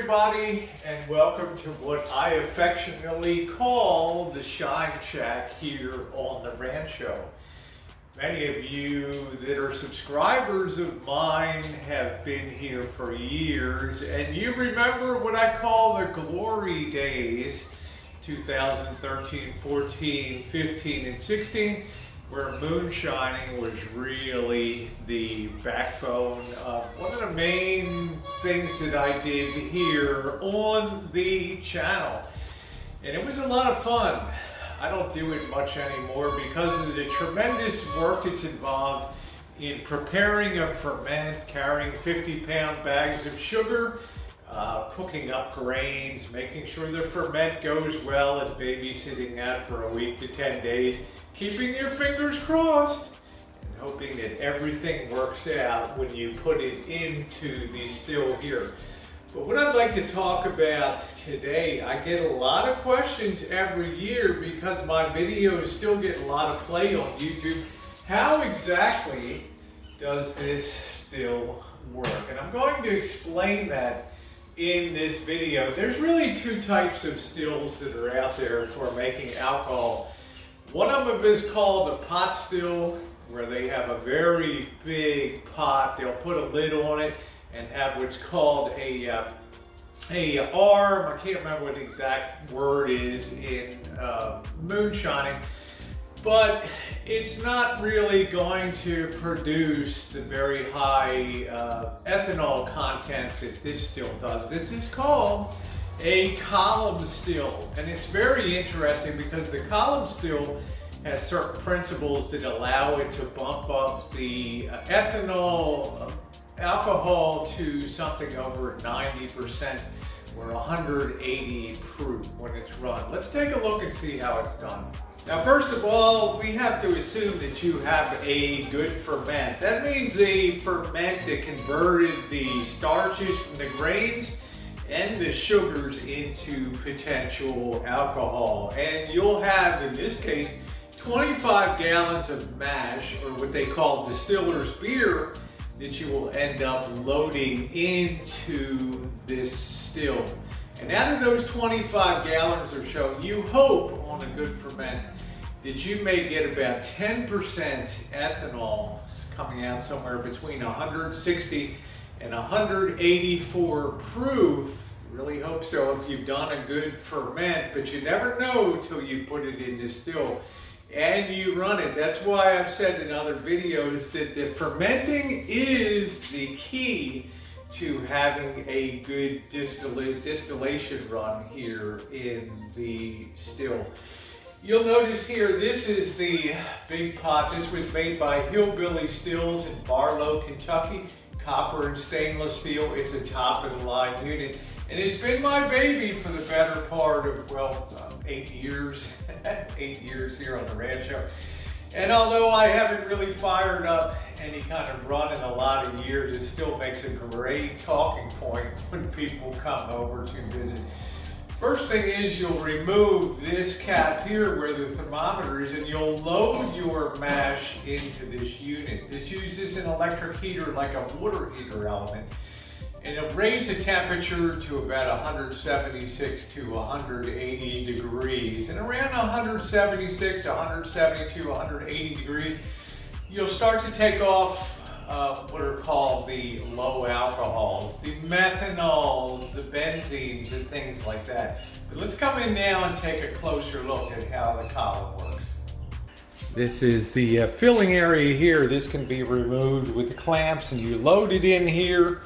everybody, and welcome to what I affectionately call the Shine Shack here on the Rancho. Many of you that are subscribers of mine have been here for years, and you remember what I call the glory days, 2013, 14, 15, and 16, where moonshining was really the backbone of one of the main things that I did here on the channel. And it was a lot of fun. I don't do it much anymore because of the tremendous work that's involved in preparing a ferment, carrying 50-pound bags of sugar, cooking up grains, making sure the ferment goes well, and babysitting that for a week to 10 days, keeping your fingers crossed and hoping that everything works out when you put it into the still here. But what I'd like to talk about today, I get a lot of questions every year because my videos still get a lot of play on YouTube. How exactly does this still work? And I'm going to explain that in this video. There's really two types of stills that are out there for making alcohol. One of them is called a pot still, where they have a very big pot. They'll put a lid on it and have what's called a arm. I can't remember what the exact word is in moonshining, but it's not really going to produce the very high ethanol content that this still does. This is called a column still, and it's very interesting because the column still has certain principles that allow it to bump up the ethanol alcohol to something over 90% or 180 proof when it's run. Let's take a look and see how it's done. Now, first of all, we have to assume that you have a good ferment. That means a ferment that converted the starches from the grains and the sugars into potential alcohol. And you'll have, in this case, 25 gallons of mash, or what they call distiller's beer, that you will end up loading into this still. And out of those 25 gallons or so, you hope on a good ferment that you may get about 10% ethanol coming out somewhere between 160 and 184 proof. Really hope so if you've done a good ferment, but you never know till you put it in the still and you run it. That's why I've said in other videos that the fermenting is the key to having a good distillation run here in the still. You'll notice here, this is the big pot. This was made by Hillbilly Stills in Barlow, Kentucky. Copper and stainless steel. It's a top of the line unit. And it's been my baby for the better part of, well, 8 years. 8 years here on the Rancho. And although I haven't really fired up any kind of run in a lot of years, it still makes a great talking point when people come over to visit. First thing is, you'll remove this cap here where the thermometer is, and you'll load your mash into this unit. This uses an electric heater like a water heater element, and it'll raise the temperature to about 176 to 180 degrees. And around 176, 172, 180 degrees, you'll start to take off what are called the low alcohols, the methanols, the benzenes, and things like that. But let's come in now and take a closer look at how the column works. This is the filling area here. This can be removed with the clamps, and you load it in here.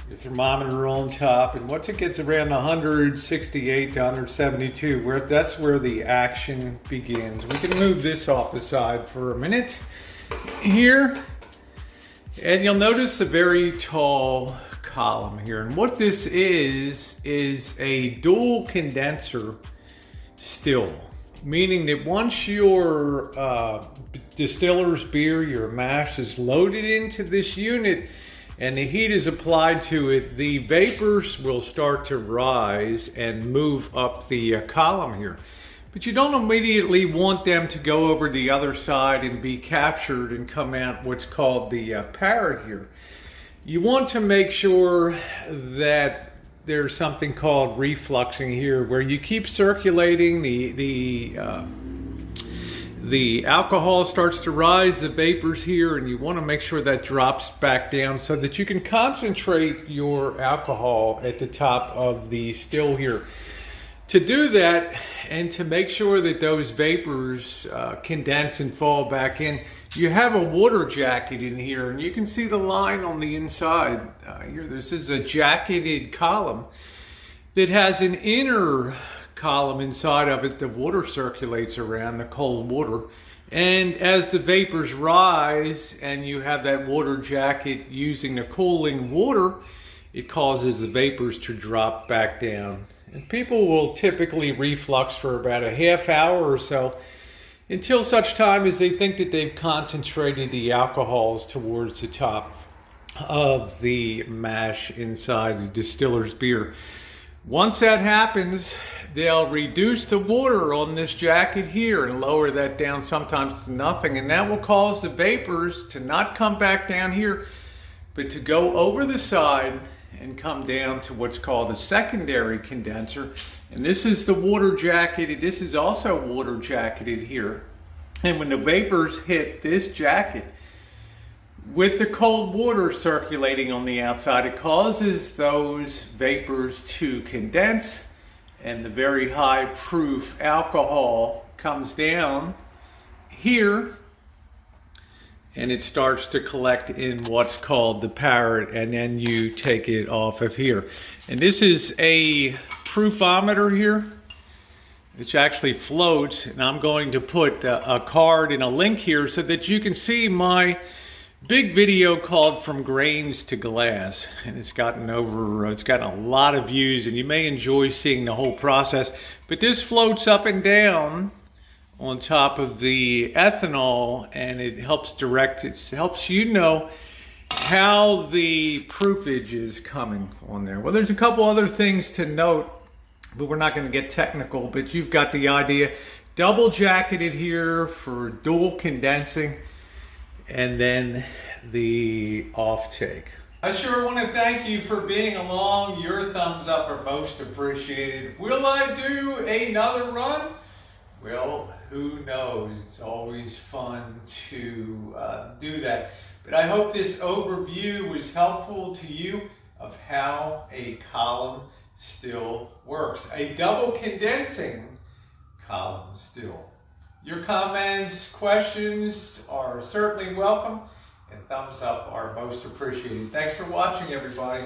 Your thermometer on top, and once it gets around 168 to 172, that's where the action begins. We can move this off the side for a minute here. And you'll notice a very tall column here. And what this is a dual condenser still. Meaning that once your distiller's beer, your mash, is loaded into this unit and the heat is applied to it, the vapors will start to rise and move up the column here. But you don't immediately want them to go over the other side and be captured and come out what's called the parrot here. You want to make sure that there's something called refluxing here, where you keep circulating the alcohol starts to rise, the vapors here, and you want to make sure that drops back down so that you can concentrate your alcohol at the top of the still here. To do that, and to make sure that those vapors condense and fall back in, you have a water jacket in here, and you can see the line on the inside here. This is a jacketed column that has an inner column inside of it. The water circulates around, the cold water, and as the vapors rise and you have that water jacket using the cooling water, it causes the vapors to drop back down. And people will typically reflux for about a half hour or so, until such time as they think that they've concentrated the alcohols towards the top of the mash inside the distiller's beer. Once that happens, they'll reduce the water on this jacket here and lower that down sometimes to nothing, and that will cause the vapors to not come back down here, but to go over the side and come down to what's called a secondary condenser. And this is the water jacketed. This is also water jacketed here. And when the vapors hit this jacket, with the cold water circulating on the outside, it causes those vapors to condense, and the very high proof alcohol comes down here, and it starts to collect in what's called the parrot, and then you take it off of here. And this is a proofometer here, which actually floats, and I'm going to put a card and a link here so that you can see my big video called From Grains to Glass, and it's gotten a lot of views, and you may enjoy seeing the whole process. But this floats up and down on top of the ethanol, and it helps direct, it helps you know how the proofage is coming on there. Well, there's a couple other things to note, but we're not going to get technical, but you've got the idea. Double jacketed here for dual condensing, and then the offtake. I sure want to thank you for being along. Your thumbs up are most appreciated. Will I do another run? Well, who knows? It's always fun to do that. But I hope this overview was helpful to you of how a column still works. A double condensing column still. Your comments, questions are certainly welcome, and thumbs up are most appreciated. Thanks for watching, everybody.